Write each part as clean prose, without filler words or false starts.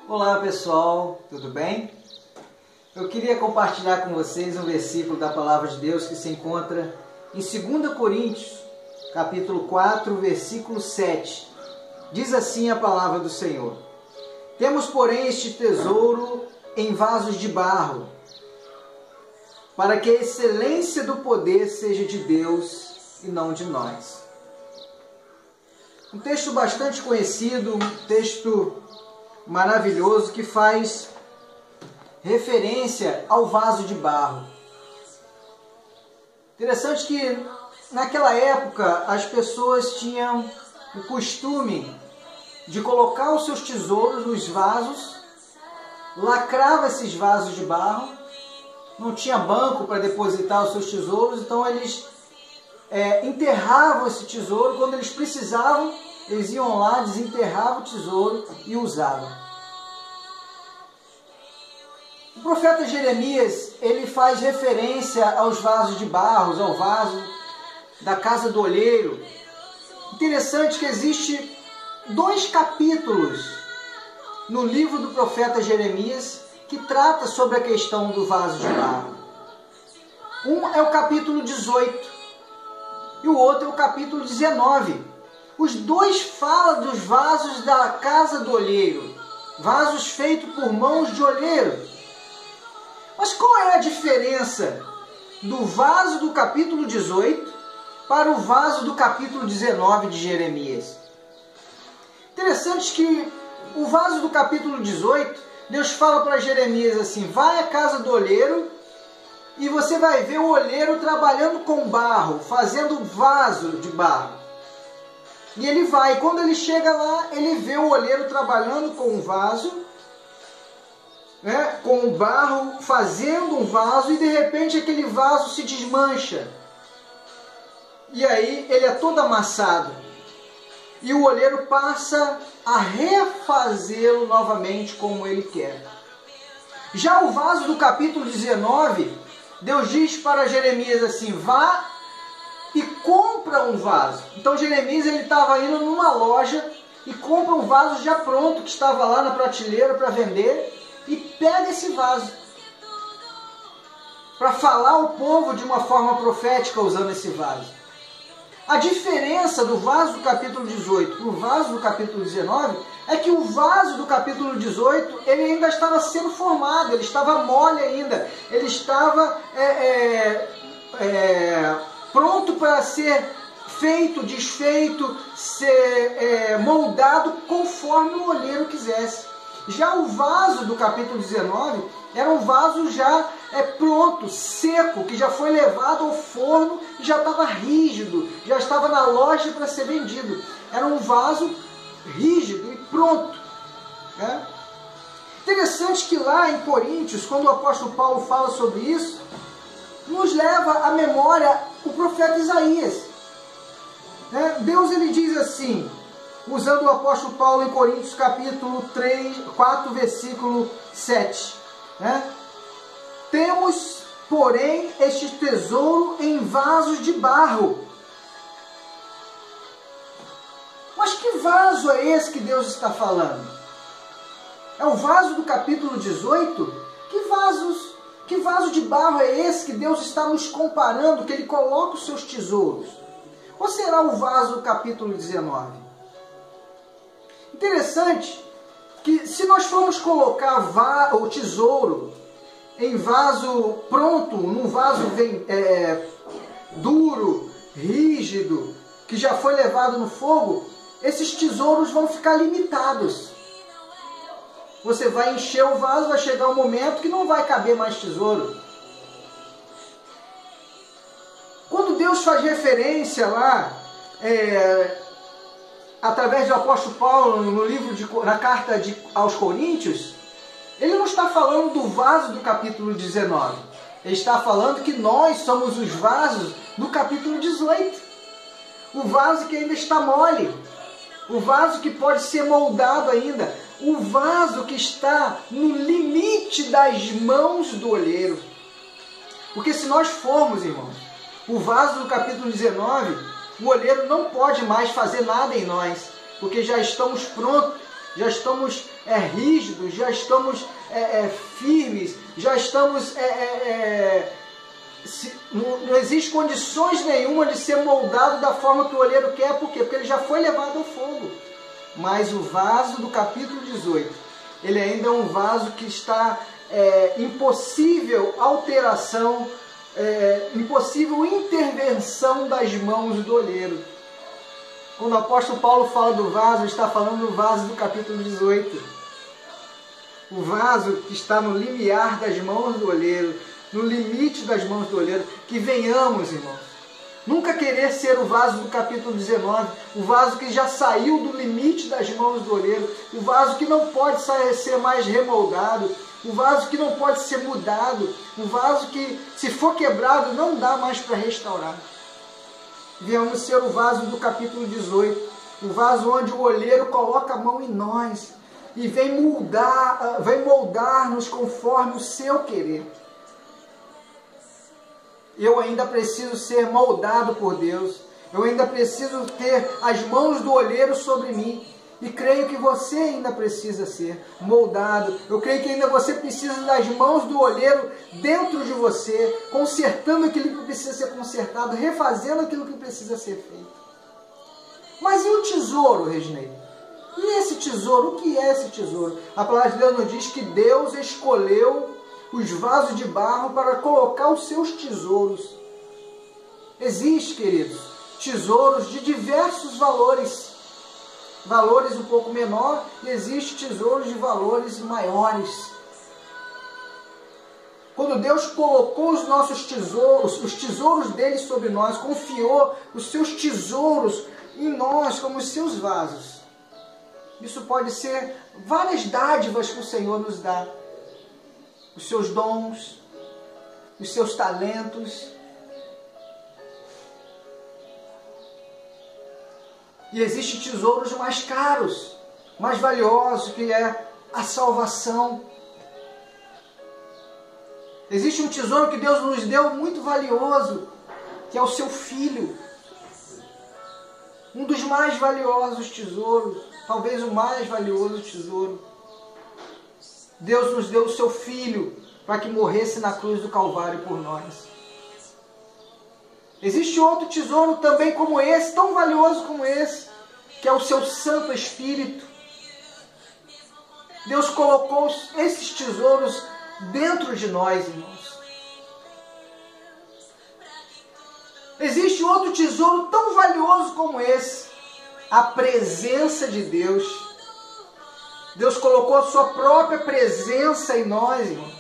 Olá pessoal, tudo bem? Eu queria compartilhar com vocês um versículo da Palavra de Deus que se encontra em 2 Coríntios, capítulo 4, versículo 7. Diz assim a Palavra do Senhor: Temos, porém, este tesouro em vasos de barro, para que a excelência do poder seja de Deus e não de nós. Um texto bastante conhecido, um texto maravilhoso que faz referência ao vaso de barro. Interessante que naquela época as pessoas tinham o costume de colocar os seus tesouros nos vasos, lacrava esses vasos de barro, não tinha banco para depositar os seus tesouros, então eles enterravam esse tesouro. Quando eles precisavam, eles iam lá, desenterravam o tesouro e usavam. O profeta Jeremias, ele faz referência aos vasos de barro, ao vaso da casa do olheiro. Interessante que existe 2 capítulos no livro do profeta Jeremias que trata sobre a questão do vaso de barro. Um é o capítulo 18 e o outro é o capítulo 19. Os dois falam dos vasos da casa do olheiro, vasos feitos por mãos de olheiro. Mas qual é a diferença do vaso do capítulo 18 para o vaso do capítulo 19 de Jeremias? Interessante que o vaso do capítulo 18, Deus fala para Jeremias assim: vai à casa do olheiro e você vai ver o olheiro trabalhando com barro, fazendo vaso de barro. E ele vai, quando ele chega lá, ele vê o olheiro trabalhando com um vaso, com o barro, fazendo um vaso, e de repente aquele vaso se desmancha. E aí ele é todo amassado. E o olheiro passa a refazê-lo novamente como ele quer. Já o vaso do capítulo 19, Deus diz para Jeremias assim: vá e compra um vaso. Então Jeremias estava indo numa loja e compra um vaso já pronto, que estava lá na prateleira para vender, e pega esse vaso para falar ao povo de uma forma profética usando esse vaso. A diferença do vaso do capítulo 18 para o vaso do capítulo 19 é que o vaso do capítulo 18 ele ainda estava sendo formado, ele estava mole ainda, ele estava pronto para ser feito, desfeito, ser moldado conforme o olheiro quisesse. Já o vaso do capítulo 19 era um vaso já pronto, seco, que já foi levado ao forno e já estava rígido, já estava na loja para ser vendido. Era um vaso rígido e pronto. Interessante que lá em Coríntios, quando o apóstolo Paulo fala sobre isso, nos leva à memória o profeta Isaías. Deus ele diz assim, usando o apóstolo Paulo em Coríntios capítulo 4, versículo 7. Temos, porém, este tesouro em vasos de barro. Mas que vaso é esse que Deus está falando? É o vaso do capítulo 18? Que vaso de barro é esse que Deus está nos comparando, que Ele coloca os seus tesouros? Ou será o vaso do capítulo 19? Interessante que se nós formos colocar o tesouro em vaso pronto, num vaso duro, rígido, que já foi levado no fogo, esses tesouros vão ficar limitados. Você vai encher o vaso, vai chegar um momento que não vai caber mais tesouro. Quando Deus faz referência lá, através do apóstolo Paulo, no livro na carta aos Coríntios, ele não está falando do vaso do capítulo 19. Ele está falando que nós somos os vasos do capítulo 18. O vaso que ainda está mole. O vaso que pode ser moldado ainda. O vaso que está no limite das mãos do olheiro. Porque se nós formos, irmãos, o vaso do capítulo 19, o olheiro não pode mais fazer nada em nós, porque já estamos prontos já estamos rígidos, já estamos firmes, já estamos... não existe condições nenhuma de ser moldado da forma que o olheiro quer. Por quê? Porque ele já foi levado ao fogo. Mas o vaso do capítulo 18, ele ainda é um vaso que está impossível alteração, impossível intervenção das mãos do olheiro. Quando o apóstolo Paulo fala do vaso, ele está falando do vaso do capítulo 18. O vaso que está no limiar das mãos do olheiro, no limite das mãos do olheiro. Que venhamos, irmãos, nunca querer ser o vaso do capítulo 19, o vaso que já saiu do limite das mãos do olheiro, o vaso que não pode ser mais remoldado, o vaso que não pode ser mudado, o vaso que, se for quebrado, não dá mais para restaurar. Venhamos ser o vaso do capítulo 18, o vaso onde o olheiro coloca a mão em nós e vem moldar-nos conforme o seu querer. Eu ainda preciso ser moldado por Deus. Eu ainda preciso ter as mãos do olheiro sobre mim. E creio que você ainda precisa ser moldado. Eu creio que ainda você precisa das mãos do olheiro dentro de você, consertando aquilo que precisa ser consertado, refazendo aquilo que precisa ser feito. Mas e o tesouro, Reginei? E esse tesouro? O que é esse tesouro? A palavra de Deus nos diz que Deus escolheu os vasos de barro para colocar os seus tesouros. Existe, queridos, tesouros de diversos valores. Valores um pouco menor, e existe tesouros de valores maiores. Quando Deus colocou os nossos tesouros, os tesouros dele sobre nós, confiou os seus tesouros em nós como os seus vasos. Isso pode ser várias dádivas que o Senhor nos dá. Os seus dons, os seus talentos. E existem tesouros mais caros, mais valiosos, que é a salvação. Existe um tesouro que Deus nos deu muito valioso, que é o seu Filho. Um dos mais valiosos tesouros, talvez o mais valioso tesouro. Deus nos deu o seu Filho para que morresse na cruz do Calvário por nós. Existe outro tesouro também como esse, tão valioso como esse, que é o seu Santo Espírito. Deus colocou esses tesouros dentro de nós, irmãos. Existe outro tesouro tão valioso como esse, a presença de Deus. Deus colocou a sua própria presença em nós, irmãos.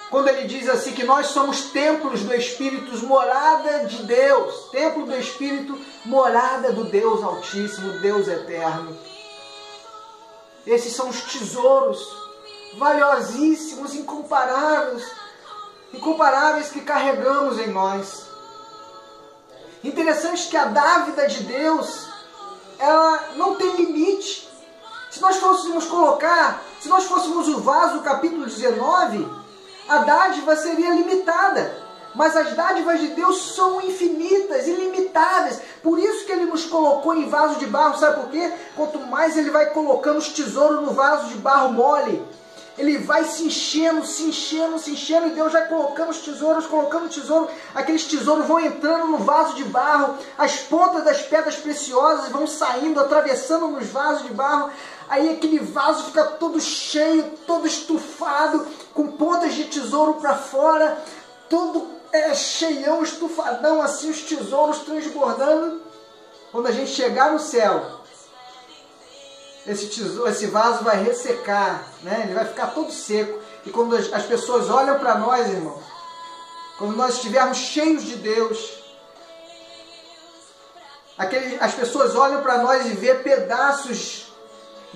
Quando ele diz assim que nós somos templos do Espírito, morada de Deus. Templo do Espírito, morada do Deus Altíssimo, Deus Eterno. Esses são os tesouros valiosíssimos, incomparáveis que carregamos em nós. Interessante que a dávida de Deus, ela não tem limite. Se nós fôssemos o vaso do capítulo 19... a dádiva seria limitada, mas as dádivas de Deus são infinitas, ilimitadas. Por isso que Ele nos colocou em vaso de barro, sabe por quê? Quanto mais Ele vai colocando os tesouros no vaso de barro mole, ele vai se enchendo, e Deus vai colocando tesouro, aqueles tesouros vão entrando no vaso de barro, as pontas das pedras preciosas vão saindo, atravessando nos vasos de barro, aí aquele vaso fica todo cheio, todo estufado, com pontas de tesouro para fora, todo cheião, estufadão, assim, os tesouros transbordando. Quando a gente chegar no céu, esse vaso vai ressecar, né? Ele vai ficar todo seco. E quando as pessoas olham para nós, irmãos, quando nós estivermos cheios de Deus, as pessoas olham para nós e vê pedaços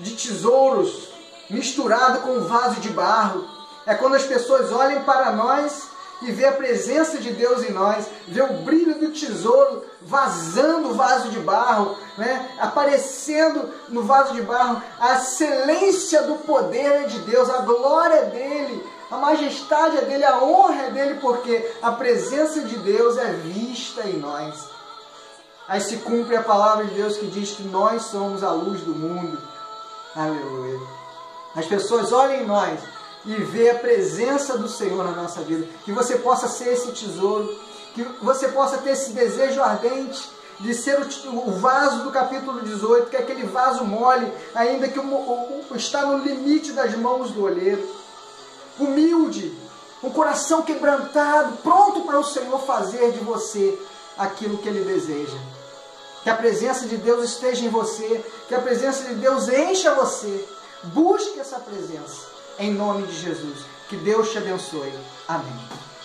de tesouros misturados com um vaso de barro. É quando as pessoas olham para nós e vê a presença de Deus em nós, vê o brilho do tesouro vazando o vaso de barro, né? Aparecendo no vaso de barro, a excelência do poder de Deus, a glória dele, a majestade dele, a honra dele, porque a presença de Deus é vista em nós. aí se cumpre a palavra de Deus que diz que nós somos a luz do mundo. Aleluia. As pessoas olhem em nós e vê a presença do Senhor na nossa vida. Que você possa ser esse tesouro, que você possa ter esse desejo ardente de ser o vaso do capítulo 18, que é aquele vaso mole, ainda que está no limite das mãos do olheiro. Humilde, um coração quebrantado, pronto para o Senhor fazer de você aquilo que Ele deseja. Que a presença de Deus esteja em você, que a presença de Deus encha você. Busque essa presença, em nome de Jesus. Que Deus te abençoe. Amém.